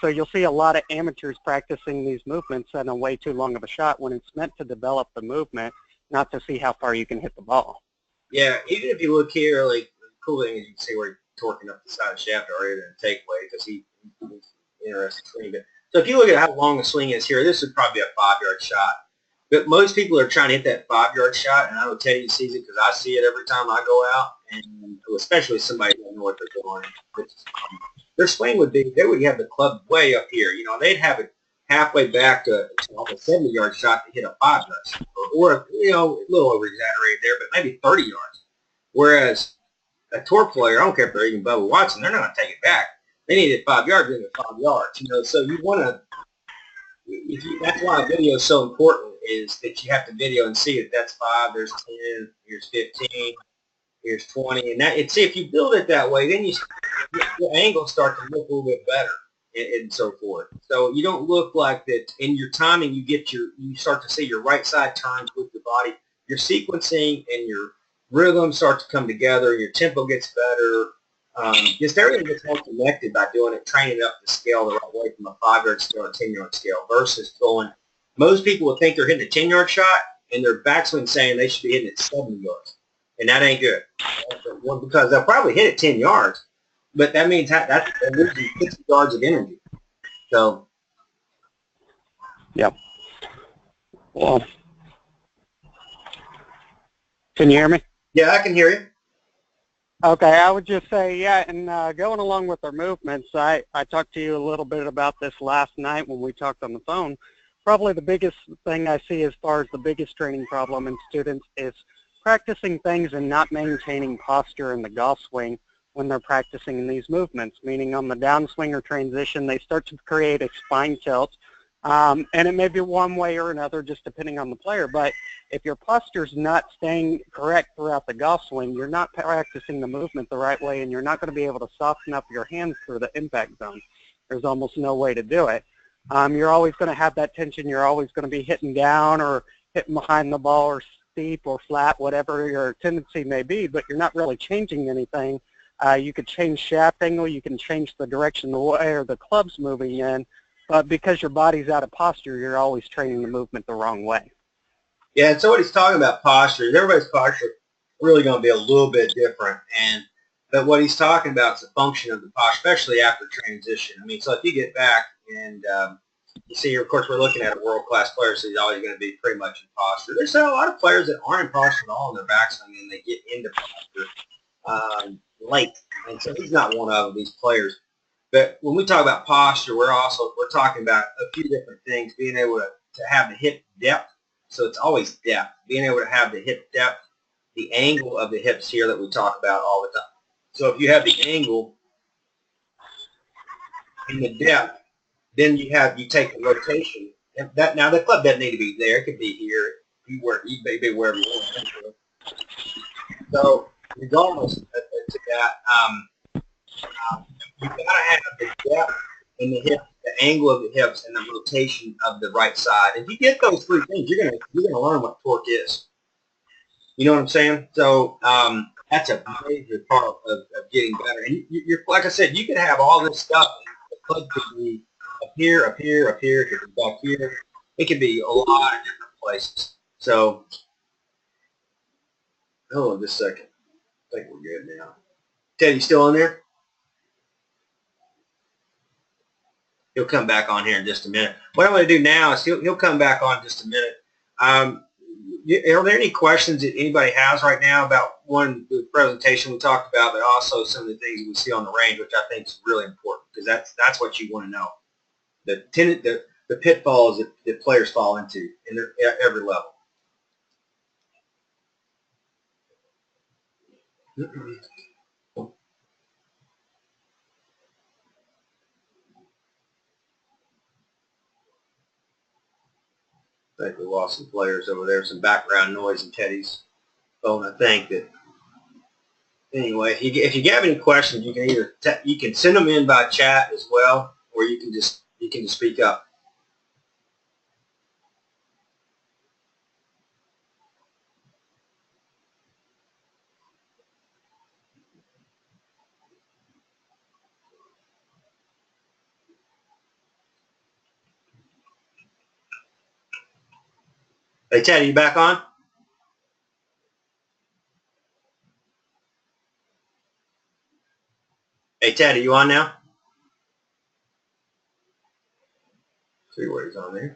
So you'll see a lot of amateurs practicing these movements in a way too long of a shot when it's meant to develop the movement, not to see how far you can hit the ball. Yeah, even if you look here, like the cool thing is you can see where he's torquing up the side of the shaft already than a takeaway because he's interested in swinging. So if you look at how long the swing is here, this would probably be a 5-yard shot. But most people are trying to hit that 5-yard shot, and I know Teddy sees it because I see it every time I go out, and especially with somebody who doesn't know what they're doing. Their swing would be, they would have the club way up here. You know, they'd have it halfway back to a 70-yard shot to hit a 5-yard shot, or you know, a little over-exaggerated there, but maybe 30 yards. Whereas a tour player, I don't care if they're even Bubba Watson, they're not going to take it back. They need it 5 yards, they need it 5 yards. You know, so you want to. That's why video is so important, is that you have to video and see it. That's 5, there's 10, here's 15, here's 20. And that, see, if you build it that way, then your angles start to look a little bit better and so forth. So you don't look like that in your timing, you start to see your right side turns with your body. Your sequencing and your rhythm start to come together. Your tempo gets better. Just everything gets more connected by doing it, training up the scale the right way from a 5-yard scale or 10-yard scale versus going. Most people will think they're hitting a 10-yard shot, and their backswing saying they should be hitting it 70 yards, and that ain't good. Well, because they'll probably hit it 10 yards, but that means they're losing 60 yards of energy. So. Yep. Well, can you hear me? Yeah, I can hear you. Okay, I would just say, yeah, and going along with our movements, I talked to you a little bit about this last night when we talked on the phone. Probably the biggest thing I see as far as the biggest training problem in students is practicing things and not maintaining posture in the golf swing when they're practicing these movements, meaning on the downswing or transition, they start to create a spine tilt. And it may be one way or another, just depending on the player. But if your posture's not staying correct throughout the golf swing, you're not practicing the movement the right way, and you're not going to be able to soften up your hands through the impact zone. There's almost no way to do it. You're always going to have that tension. You're always going to be hitting down or hitting behind the ball or steep or flat, whatever your tendency may be, but you're not really changing anything. You could change shaft angle. You can change the direction the way or the club's moving in. But because your body's out of posture, you're always training the movement the wrong way. Yeah, and so what he's talking about posture, everybody's posture is really going to be a little bit different. But what he's talking about is the function of the posture, especially after transition. I mean, so if you get back and you see, of course, we're looking at a world-class player, so he's always going to be pretty much in posture. There's a lot of players that aren't in posture at all in their backswing, and they get into posture late. And so he's not one of these players. But when we talk about posture, we're talking about a few different things, being able to have the hip depth. So it's always depth, being able to have the hip depth, the angle of the hips here that we talk about all the time. So if you have the angle and the depth, then you take the rotation. And now the club doesn't need to be there. It could be here. You may be wherever you want. So regardless of that, you've got to have the depth in the hip, the angle of the hips, and the rotation of the right side. If you get those three things, you're gonna learn what torque is. You know what I'm saying? So that's a major part of getting better. And you're like I said, you could have all this stuff. The club could be up here, up here, up here. It could be back here. It could be a lot of different places. So hold on just a second. I think we're good now. Ted, you still in there? He'll come back on here in just a minute. What I'm going to do now is he'll come back on in just a minute. Are there any questions that anybody has right now about the presentation we talked about, but also some of the things we see on the range, which I think is really important because that's what you want to know. The pitfalls that players fall into at every level. I think we lost some players over there. Some background noise in Teddy's phone, I think. That anyway, if you have any questions, you can either you can send them in by chat as well, or you can just speak up. Hey, Teddy, you back on? Hey, Teddy, you on now? See where he's on there.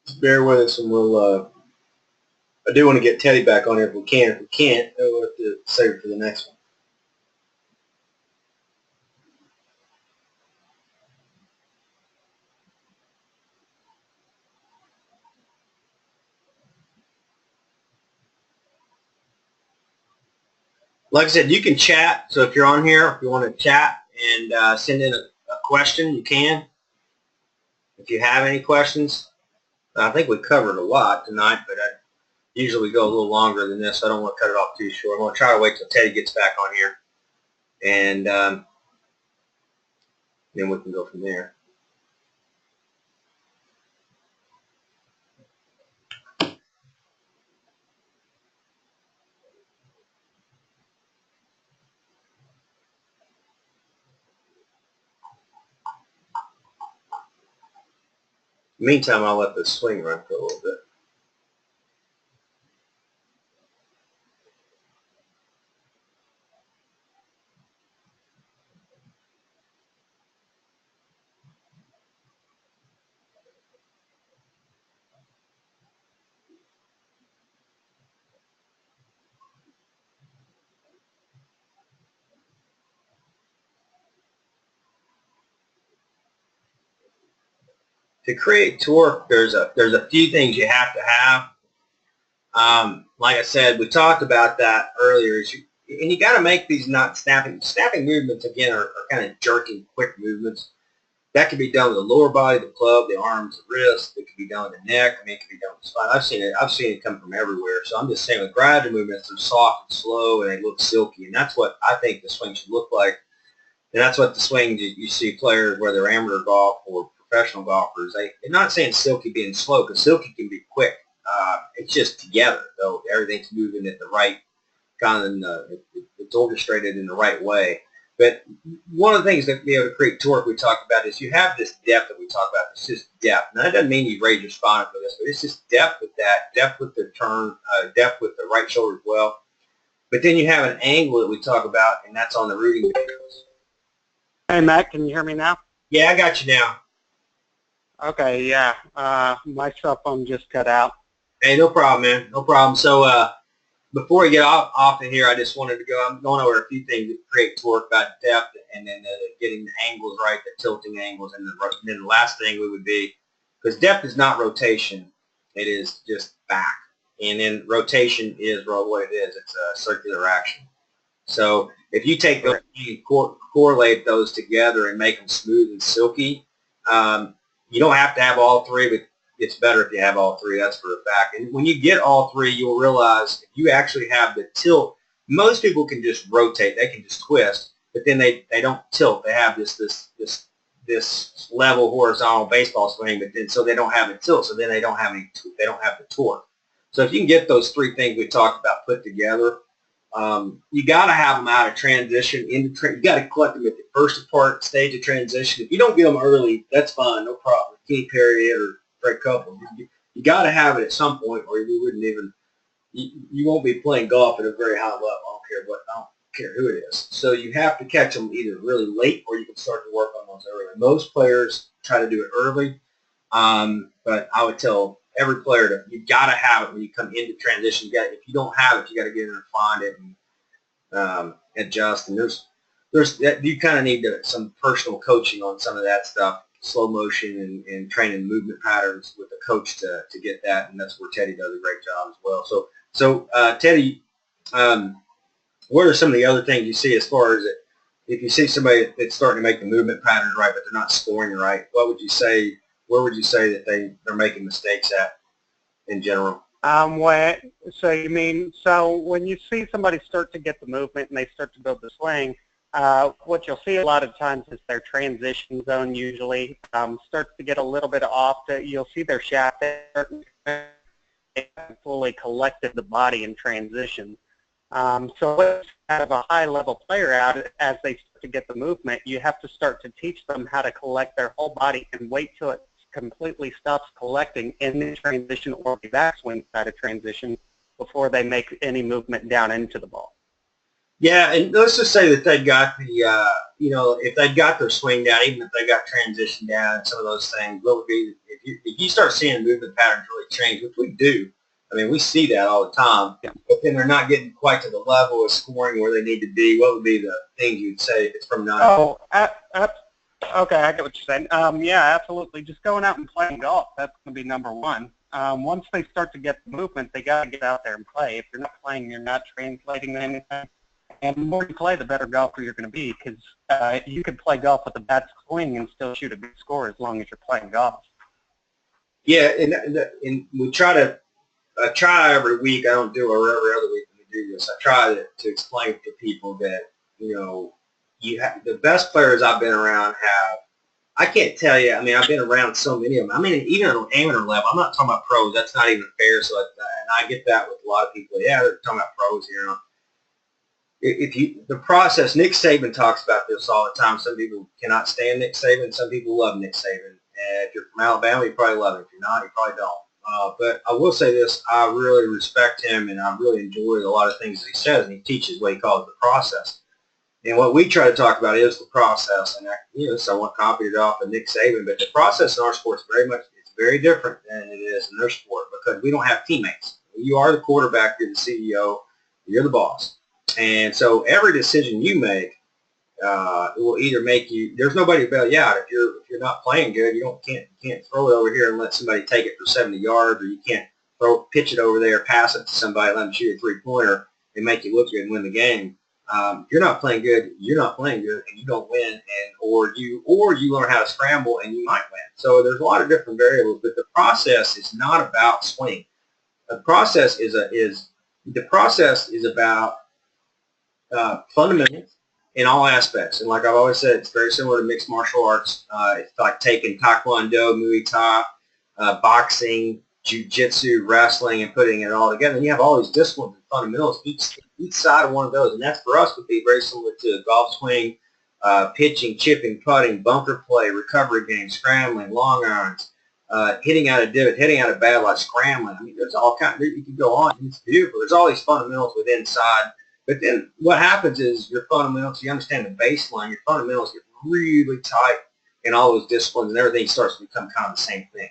Just bear with us, and we'll. I do want to get Teddy back on here if we can. If we can't, we'll have to save it for the next one. Like I said, you can chat. So if you're on here, if you want to chat and send in a question, you can. If you have any questions, I think we covered a lot tonight, but usually we go a little longer than this. So I don't want to cut it off too short. I'm going to try to wait till Teddy gets back on here, and then we can go from there. Meantime, I'll let the swing run for a little bit. To create torque, there's a few things you have to have. Like I said, we talked about that earlier. And you got to make these not snapping. Snapping movements, again, are kind of jerking, quick movements. That can be done with the lower body, the club, the arms, the wrist. It can be done with the neck. I mean, it can be done with the spine. I've seen it come from everywhere. So I'm just saying with gradual movements, they're soft and slow, and they look silky. And that's what I think the swing should look like. And that's what the swing you see players, whether amateur golf or professional golfers, they're not saying silky being slow, because silky can be quick. It's just together, though. Everything's moving at the right kind of, it's orchestrated in the right way. But one of the things that be able to create torque we talked about is you have this depth that we talk about. It's just depth. Now, that doesn't mean you raise your spine for this, but it's just depth with that, depth with the turn, depth with the right shoulder as well. But then you have an angle that we talk about, and that's on the rooting videos. Hey, Matt, can you hear me now? Yeah, I got you now. Okay, yeah. My cell phone just cut out. Hey, no problem, man. No problem. So before we get off of here, I just wanted to go. I'm going over a few things that create torque, about depth, and then getting the angles right, the tilting angles, and then the last thing would be, because depth is not rotation, it is just back, and then rotation is what it is. It's a circular action. So if you take those, you correlate those together and make them smooth and silky, you don't have to have all three, but it's better if you have all three. That's for a fact. And when you get all three, you'll realize if you actually have the tilt. Most people can just rotate; they can just twist, but then they don't tilt. They have this level horizontal baseball swing, but then so they don't have a tilt. So then they don't have the torque. So if you can get those three things we talked about put together, you got to have them out of transition into you got to collect them at the first stage of transition. If you don't get them early, that's fine, no problem. Kenny Perry or Fred Couples, you got to have it at some point, or you wouldn't even you won't be playing golf at a very high level. I don't care who it is. So you have to catch them either really late, or you can start to work on those early. Most players try to do it early, but I would tell every player you got to have it when you come into transition. If you don't have it, you got to get in and find it and adjust. And you kind of need some personal coaching on some of that stuff, slow motion and training movement patterns with a coach to get that. And that's where Teddy does a great job as well. So Teddy, What are some of the other things you see as far as it? If you see somebody that's starting to make the movement patterns right, but they're not scoring right, what would you say? Where would you say that they're making mistakes at in general? So you mean, so when you see somebody start to get the movement and they start to build the swing, what you'll see a lot of times is their transition zone usually starts to get a little bit off. You'll see their shaft fully collected the body in transition. So let's have a high-level player out as they start to get the movement. You have to start to teach them how to collect their whole body and wait till it completely stops collecting in the transition or the backswing side of transition before they make any movement down into the ball. Yeah, and let's just say that they got the, if they got their swing down, even if they got transition down and some of those things, what would be, if you start seeing movement patterns really change, which we do, I mean, we see that all the time, Yeah. but then they're not getting quite to the level of scoring where they need to be, what would be the things you'd say if it's from not? Oh, okay, I get what you're saying. Yeah, absolutely. Just going out and playing golf, that's going to be number one. Once they start to get the movement, they got to get out there and play. If you're not playing, you're not translating anything. And the more you play, the better golfer you're going to be, because you could play golf with a bad swing and still shoot a good score as long as you're playing golf. Yeah, and we I try every week, I don't do it every other week when we do this, I try to explain to people that, the best players I've been around have, I can't tell you, I mean, I've been around so many of them. I mean, even on an amateur level, I'm not talking about pros, that's not even fair, and I get that with a lot of people, yeah, they're talking about pros here. The process, Nick Saban talks about this all the time. Some people cannot stand Nick Saban. Some people love Nick Saban. And if you're from Alabama, you probably love him. If you're not, you probably don't. But I will say this, I really respect him, and I really enjoy a lot of things that he says, and he teaches what he calls the process. And what we try to talk about is the process, and someone copied it off of Nick Saban, but the process in our sport is it's very different than it is in their sport because we don't have teammates. You are the quarterback, you're the CEO, you're the boss. And so every decision you make will either make you. There's nobody to bail you out if you're not playing good. You can't throw it over here and let somebody take it for 70 yards, or you can't pitch it over there, pass it to somebody, let them shoot a 3-pointer, and make you look good and win the game. If you're not playing good, you're not playing good, and you don't win, or you learn how to scramble and you might win. So there's a lot of different variables, but the process is not about swing. The process is about fundamentals in all aspects. And like I've always said, it's very similar to mixed martial arts. It's like taking Taekwondo, Muay Thai, boxing, jiu-jitsu, wrestling, and putting it all together. And you have all these disciplines and fundamentals, each side of one of those. And that's for us would be very similar to a golf swing, pitching, chipping, putting, bunker play, recovery game, scrambling, long irons, hitting out of divot, hitting out of bad light, scrambling. I mean, there's all kinds. You can go on. It's beautiful. There's all these fundamentals within inside. But then what happens is your fundamentals, you understand the baseline, your fundamentals get really tight in all those disciplines, and everything starts to become kind of the same thing.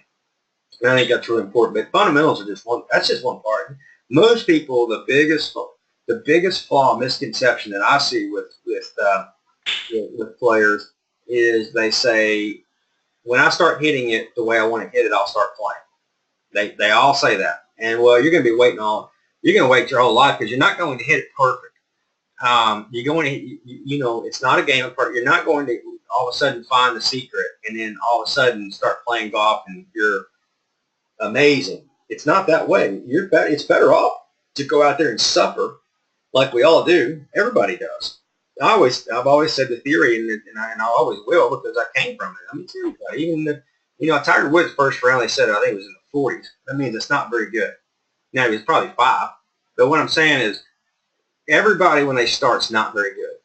And I think that's really important. But fundamentals are that's just one part. Most people, the biggest flaw, misconception that I see with players is they say, when I start hitting it the way I want to hit it, I'll start playing. They all say that. And, well, you're going to be you're going to wait your whole life because you're not going to hit it perfect. You're going to, it's not a game of perfect. You're not going to all of a sudden find the secret and then all of a sudden start playing golf and you're amazing. It's not that way. It's better off to go out there and suffer like we all do. Everybody does. I've always said the theory, and I always will because I came from it. I mean, everybody, even Tiger Woods' first round, they said I think it was in the 40s. That means it's not very good. Now, he was probably 5. But what I'm saying is everybody, when they start, is not very good.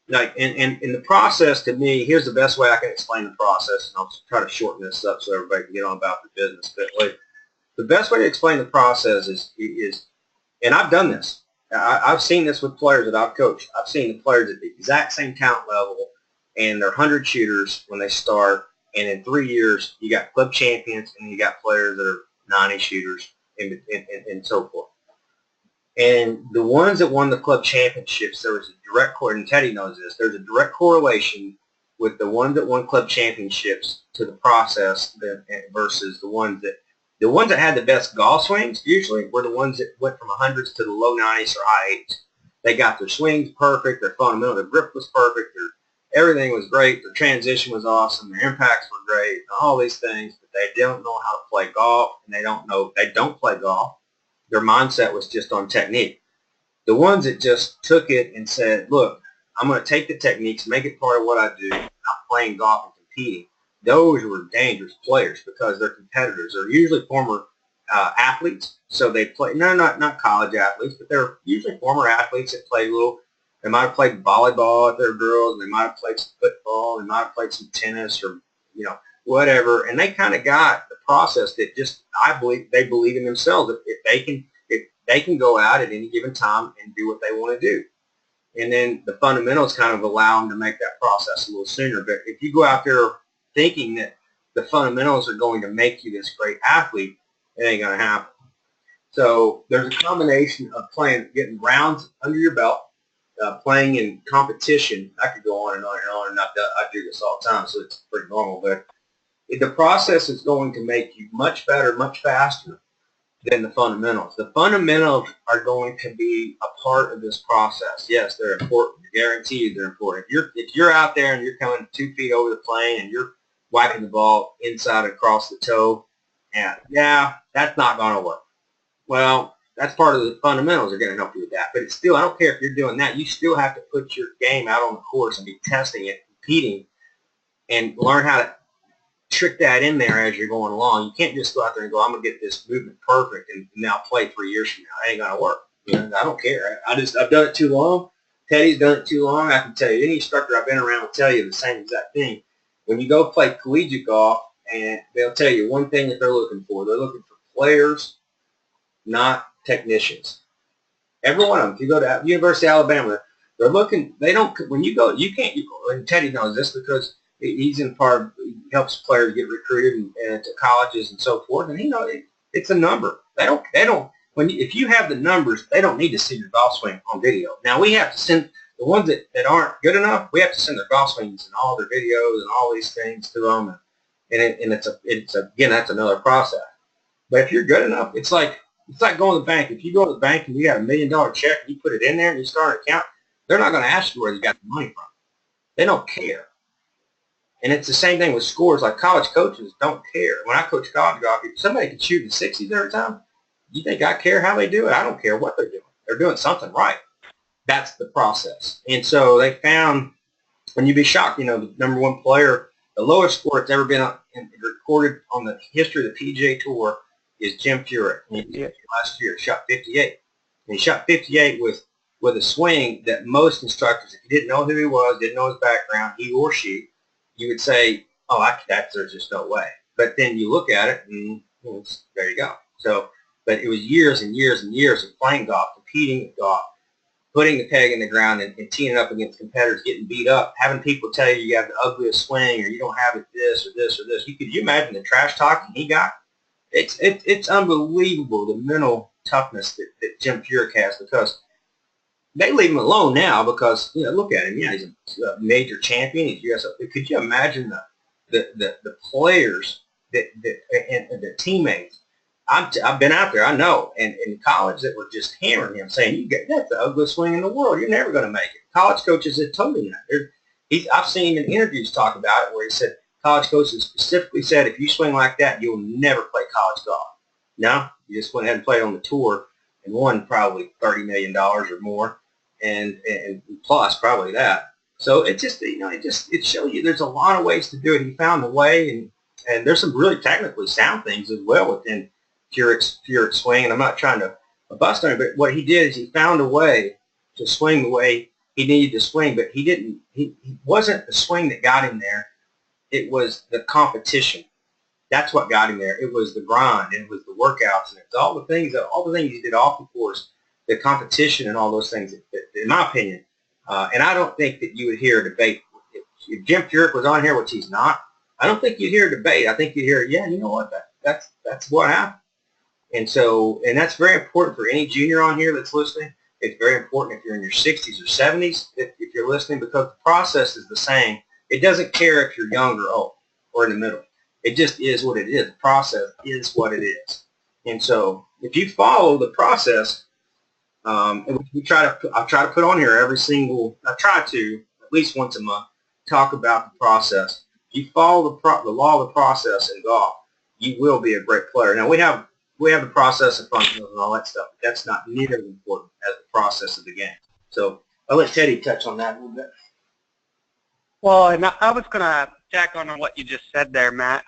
Like, and in the process, to me, here's the best way I can explain the process, and I'll try to shorten this up so everybody can get on about the business. But the best way to explain the process is and I've done this. I've seen this with players that I've coached. I've seen the players at the exact same talent level, and they're 100 shooters when they start, and in 3 years, you got club champions, and you got players that are 90 shooters, and so forth. And the ones that won the club championships, there was a direct correlation, and Teddy knows this, there's a direct correlation with the ones that won club championships to the process versus the ones that had the best golf swings usually were the ones that went from 100s to the low 90s or high 80s. They got their swings perfect, their fundamental, their grip was perfect, everything was great, their transition was awesome, their impacts were great, all these things, but they don't know how to play golf, and they don't play golf. Their mindset was just on technique. The ones that just took it and said, look, I'm going to take the techniques, make it part of what I do, not playing golf and competing, those were dangerous players because they're competitors. They're usually former athletes, so they play, no, not college athletes, but they're usually former athletes that play they might have played volleyball if they're girls, they might have played some football, they might have played some tennis or, whatever, and they kind of got the process that just, I believe, they believe in themselves. If they can go out at any given time and do what they want to do. And then the fundamentals kind of allow them to make that process a little sooner. But if you go out there thinking that the fundamentals are going to make you this great athlete, it ain't going to happen. So there's a combination of getting rounds under your belt, playing in competition. I could go on and on and on, and I do this all the time, so it's pretty normal. But the process is going to make you much better, much faster than the fundamentals. The fundamentals are going to be a part of this process. Yes, they're important. Guaranteed they're important. If you're out there and you're coming 2 feet over the plane and you're whacking the ball inside across the toe, and yeah, that's not going to work. Well, that's part of the fundamentals are going to help you with that. But it's still, I don't care if you're doing that, you still have to put your game out on the course and be testing it, competing, and learn how to trick that in there as you're going along. You can't just go out there and go, I'm going to get this movement perfect and now play 3 years from now. It ain't going to work. I don't care. I've done it too long. Teddy's done it too long. I can tell you, any instructor I've been around will tell you the same exact thing. When you go play collegiate golf, and they'll tell you one thing that they're looking for. They're looking for players, not technicians. Every one of them. If you go to University of Alabama, they're looking, they don't, when you go, you can't, and Teddy knows this because he's in part, he helps players get recruited and to colleges and so forth, and it's a number. If you have the numbers, they don't need to see your golf swing on video. Now we have to send, the ones that aren't good enough, we have to send their golf swings and all their videos and all these things to them, and again, that's another process. But if you're good enough, it's like going to the bank. If you go to the bank and you got $1 million check and you put it in there and you start an account, they're not going to ask you where you got the money from. They don't care. And it's the same thing with scores. Like college coaches don't care. When I coach college golf, if somebody can shoot in the 60s every time, you think I care how they do it? I don't care what they're doing. They're doing something right. That's the process. And so they found, and you'd be shocked, the #1 player, the lowest score that's ever been recorded on the history of the PGA Tour is Jim Furyk. Last year, shot 58. And he shot 58 with a swing that most instructors, if you didn't know who he was, didn't know his background, he or she, you would say, oh, there's just no way. But then you look at it, and there you go. So, but it was years and years and years of playing golf, competing at golf, putting the peg in the ground and teeing up against competitors, getting beat up, having people tell you have the ugliest swing or you don't have it this or this or this. Could you imagine the trash talking he got? It's unbelievable, the mental toughness that Jim Furyk has, because they leave him alone now because, look at him. Yeah, he's a major champion. He's US. Could you imagine the players and the teammates? I've been out there, I know, and in college that were just hammering him, saying, that's the ugliest swing in the world. You're never going to make it. College coaches had told me that. I've seen him in interviews talk about it where he said college coaches specifically said, if you swing like that, you'll never play college golf. No, you just went ahead and played on the tour and won probably $30 million or more, and plus probably that. So it just, it shows you there's a lot of ways to do it. He found a way, and there's some really technically sound things as well within Furyk's swing, and I'm not trying to bust on him, but what he did is he found a way to swing the way he needed to swing, but he wasn't the swing that got him there. It was the competition. That's what got him there. It was the grind, and it was the workouts, and it's all the things he did off the course, the competition and all those things, in my opinion. And I don't think that you would hear a debate. If Jim Furyk was on here, which he's not, I don't think you'd hear a debate. I think you'd hear, yeah, you know what, that's what happened. And so, and that's very important for any junior on here that's listening. It's very important if you're in your 60s or 70s, if you're listening, because the process is the same. It doesn't care if you're young or old or in the middle. It just is what it is. The process is what it is. And so if you follow the process, And I try to put on here I try to, at least once a month, talk about the process. If you follow the law of the process in golf, you will be a great player. Now we have the process of fundamentals and all that stuff, but that's not nearly as important as the process of the game. So I'll let Teddy touch on that a little bit. Well, and I was going to tack on what you just said there, Matt.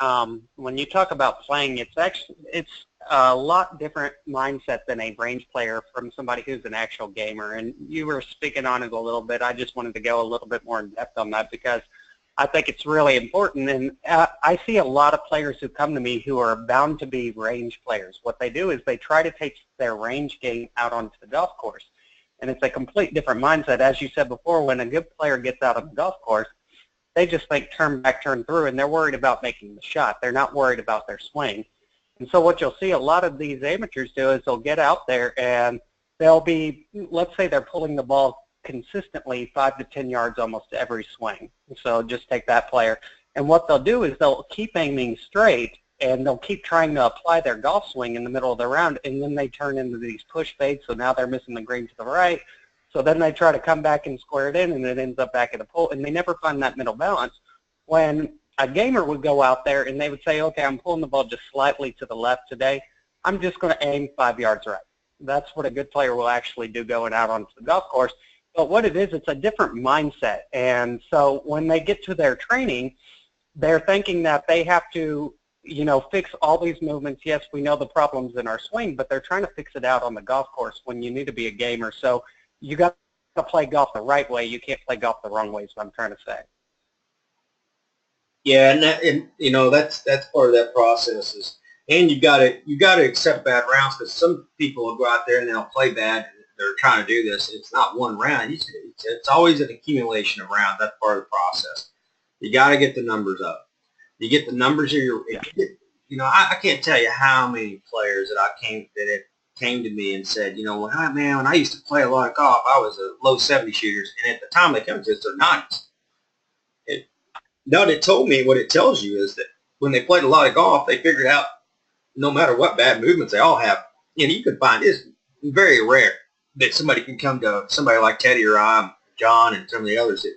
When you talk about playing, it's a lot different mindset than a range player from somebody who's an actual gamer. And you were speaking on it a little bit. I just wanted to go a little bit more in depth on that because I think it's really important. And I see a lot of players who come to me who are bound to be range players. What they do is they try to take their range game out onto the golf course. And it's a complete different mindset. As you said before, when a good player gets out on the golf course, they just think turn back, turn through, and they're worried about making the shot. They're not worried about their swing. And so what you'll see a lot of these amateurs do is they'll get out there and they'll be, let's say they're pulling the ball consistently 5 to 10 yards almost every swing. So just take that player. And what they'll do is they'll keep aiming straight and they'll keep trying to apply their golf swing in the middle of the round, and then they turn into these push fades, so now they're missing the green to the right. So then they try to come back and square it in, and it ends up back at a pole, and they never find that middle balance. When a gamer would go out there and they would say, okay, I'm pulling the ball just slightly to the left today, I'm just going to aim 5 yards right. That's what a good player will actually do going out onto the golf course. But what it is, it's a different mindset. And so when they get to their training, they're thinking that they have to, fix all these movements. Yes, we know the problems in our swing, but they're trying to fix it out on the golf course when you need to be a gamer. So you got to play golf the right way. You can't play golf the wrong way, is what I'm trying to say. Yeah, and that's part of that process and you got to accept bad rounds, because some people will go out there and they'll play bad. They're trying to do this. It's not one round. It's always an accumulation of rounds. That's part of the process. You got to get the numbers up. You get the numbers of your. I can't tell you how many players that came to me and said, when I used to play a lot of golf, I was a low 70 shooters, and at the time they come to us, they're 90s. It told me what it tells you is that when they played a lot of golf, they figured out no matter what bad movements they all have, you can find it's very rare that somebody can come to somebody like Teddy or John and some of the others, that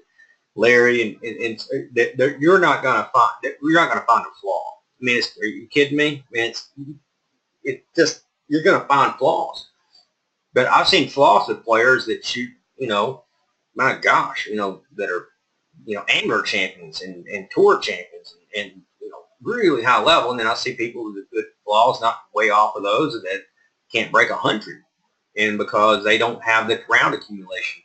Larry, and that you're not going to find a flaw. I mean, are you kidding me? I mean, you're going to find flaws. But I've seen flaws with players that shoot, my gosh, that are, amateur champions and tour champions and really high level. And then I see people with good flaws not way off of those that can't break 100. And because they don't have the round accumulation.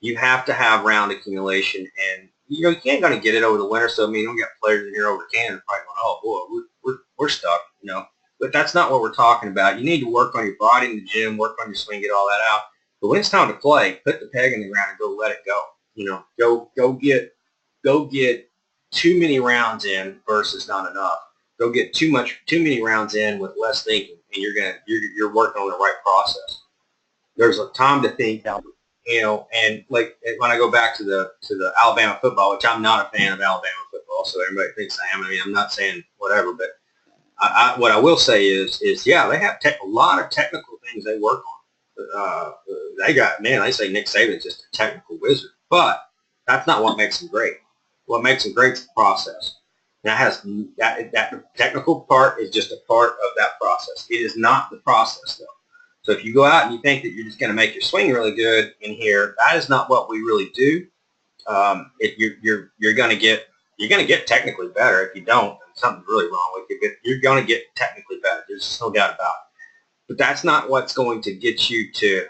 You have to have round accumulation, and you can't going to get it over the winter. So I mean, we got players in here over Canada probably going, oh boy, we're stuck, But that's not what we're talking about. You need to work on your body in the gym, work on your swing, get all that out. But when it's time to play, put the peg in the ground and go let it go. Go get too many rounds in versus not enough. Go get too many rounds in with less thinking, and you're working on the right process. There's a time to think. And like when I go back to the Alabama football, which I'm not a fan of Alabama football, so everybody thinks I am. I mean, I'm not saying whatever, but what I will say is yeah, they have a lot of technical things they work on. They say Nick Saban's just a technical wizard, but that's not what makes him great. What makes him great is the process. And that technical part is just a part of that process. It is not the process, though. So if you go out and you think that you're just going to make your swing really good in here, that is not what we really do. If you're going to get technically better. If you don't, then something's really wrong with you. But you're going to get technically better. There's no doubt about it. But that's not what's going to get you to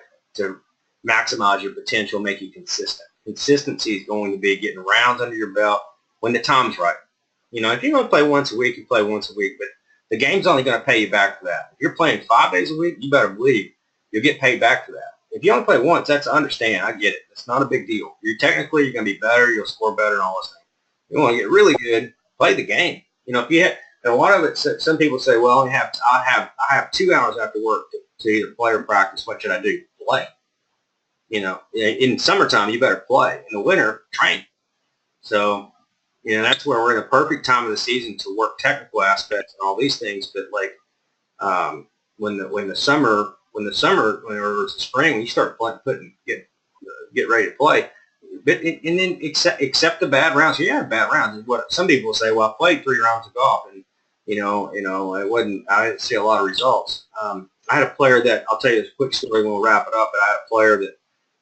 maximize your potential, make you consistent. Consistency is going to be getting rounds under your belt when the time's right. If you're going to play once a week, you play once a week, but the game's only going to pay you back for that. If you're playing 5 days a week, you better believe you'll get paid back for that. If you only play once, that's I understand. I get it. It's not a big deal. You're going to be better. You'll score better and all those things. You want to get really good, play the game. If you have, and a lot of it, some people say, well, I have 2 hours after work to either play or practice. What should I do? Play. In summertime, you better play. In the winter, train. So, that's where we're in a perfect time of the season to work technical aspects and all these things. But like when the summer when the summer, when it was the spring, when you start get ready to play. But and then accept the bad rounds. Yeah, bad rounds. What some people say. Well, I played 3 rounds of golf, and it wasn't. I didn't see a lot of results. I had a player that I'll tell you this quick story. We'll wrap it up. But I had a player that,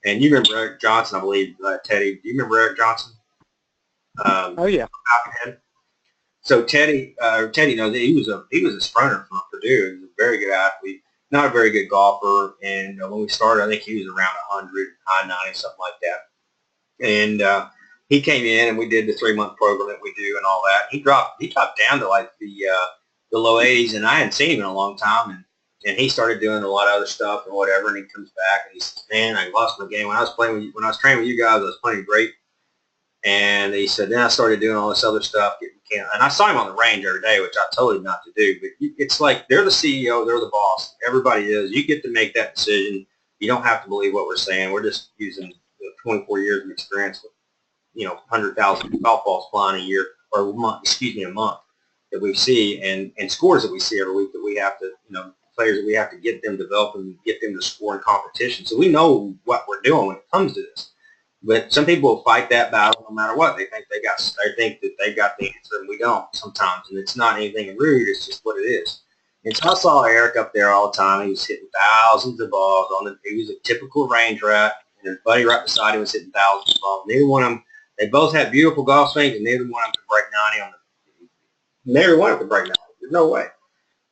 and you remember Eric Johnson, I believe, Teddy. Do you remember Eric Johnson? Oh yeah. Falconhead. So Teddy knows that he was a sprinter for Purdue. He was a very good athlete, not a very good golfer. And when we started, I think he was around 100, high 90, something like that. And he came in and we did the 3-month program that we do and all that. He dropped down to like the low 80s, and I hadn't seen him in a long time. And he started doing a lot of other stuff and whatever. And he comes back and he says, "Man, I lost my game when I was training with you guys. I was playing great." And he said, then I started doing all this other stuff, and I saw him on the range every day, which I told him not to do. But it's like they're the CEO, they're the boss. Everybody is. You get to make that decision. You don't have to believe what we're saying. We're just using 24 years of experience with 100,000 golf balls flying a year or a month that we see, and scores that we see every week that we have to players that we have to get them developed and get them to score in competition. So we know what we're doing when it comes to this. But some people will fight that battle no matter what. They think that they got the answer, and we don't sometimes. And it's not anything rude. It's just what it is. And so I saw Eric up there all the time. He was hitting thousands of balls he was a typical range rat, and his buddy right beside him was hitting thousands of balls. Neither one of them. They both had beautiful golf swings, and neither one of them could break 90 on the. Neither one of them could break 90. There's no way.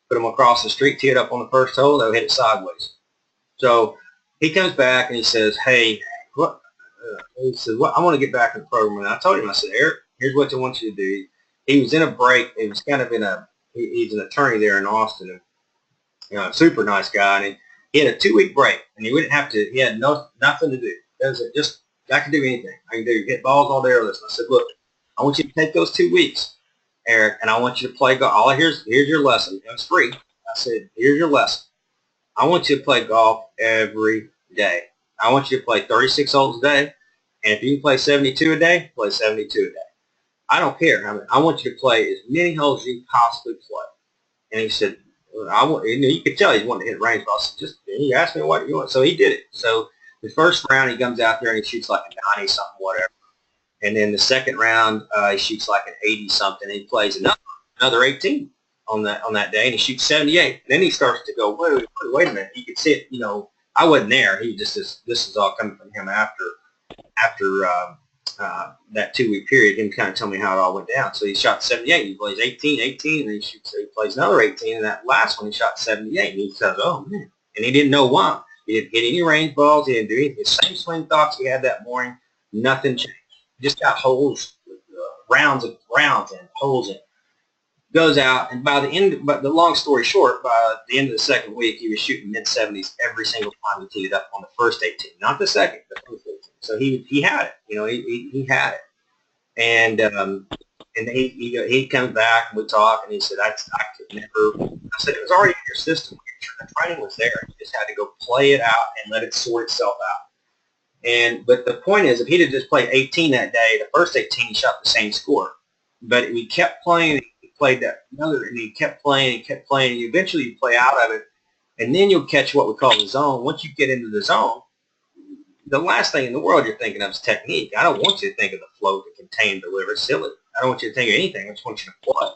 Put them across the street, tee it up on the first hole, they'll hit it sideways. So he comes back and he says, "Hey, what?" He said, "Well, I want to get back in the program." And I told him, I said, "Eric, here's what I want you to do." He was in a break. He was kind of he's an attorney there in Austin, and a super nice guy. And he had a 2-week break, and he had nothing to do. I can do anything. I can hit balls all day or this. And I said, "Look, I want you to take those 2 weeks, Eric, and I want you to play golf. Here's your lesson. It's free." I said, "Here's your lesson. I want you to play golf every day. I want you to play 36 holes a day, and if you can play 72 a day, play 72 a day. I don't care. I want you to play as many holes as you can possibly play." And he said, you could tell he wanted to hit range balls. He asked me what you want, so he did it. So the first round, he comes out there and he shoots like a 90 something, whatever. And then the second round, he shoots like an 80 something. And he plays another 18 on that day, and he shoots 78. And then he starts to go, wait a minute. You could see it. I wasn't there. He just this is all coming from him after that 2-week period. Him kind of tell me how it all went down. So he shot 78. He plays 18, and then he plays another 18. And that last one he shot 78. And he says, "Oh man!" And he didn't know why. He didn't hit any range balls. He didn't do anything. The same swing thoughts he had that morning. Nothing changed. He just got holes, rounds and holes in. Goes out, and but the long story short, by the end of the second week, he was shooting mid-70s every single time he teed it up on the first 18, not the second, the first 18. So he had it, he had it, and he comes back and we talk, and he said, I could never. I said, it was already in your system. The training was there. You just had to go play it out and let it sort itself out. But the point is, if he'd have just played 18 that day, the first 18 he shot the same score, but we kept playing. Played that another, and he kept playing and kept playing, and eventually you play out of it, and then you'll catch what we call the zone. Once you get into the zone, the last thing in the world you're thinking of is technique. I don't want you to think of the float, the contain, deliver. It's silly. I don't want you to think of anything. I just want you to play.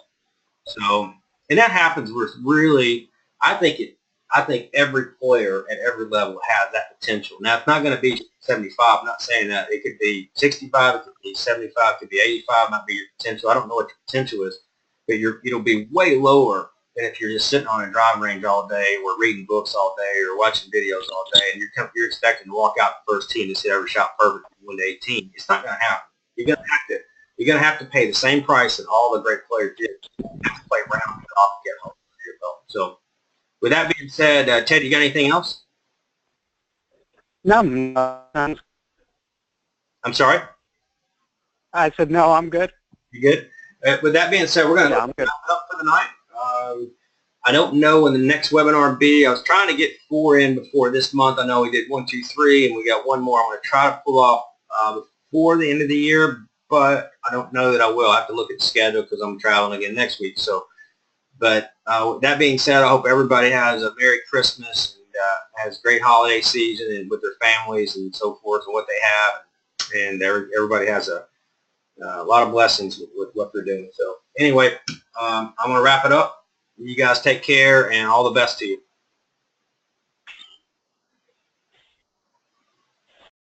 So, and that happens where it's really, I think every player at every level has that potential. Now, it's not going to be 75. I'm not saying that. It could be 65. It could be 75. It could be 85. Might be your potential. I don't know what your potential is. But it'll be way lower than if you're just sitting on a driving range all day, or reading books all day, or watching videos all day, and you're expecting to walk out the first tee and just hit every shot perfect and win to 18. It's not going to happen. You're going to have to pay the same price that all the great players did. You have to play around and get off and get home. So, with that being said, Ted, you got anything else? No. I'm sorry? I said no. I'm good. You good? With that being said, we're going to wrap it up for the night. I don't know when the next webinar will be. I was trying to get 4 in before this month. I know we did 1, 2, 3, and we got one more. I'm going to try to pull off before the end of the year, but I don't know that I will. I have to look at the schedule because I'm traveling again next week. So, but with that being said, I hope everybody has a Merry Christmas and has great holiday season and with their families and so forth and what they have, and everybody has a lot of blessings with what they're doing. So anyway, I'm going to wrap it up. You guys take care and all the best to you.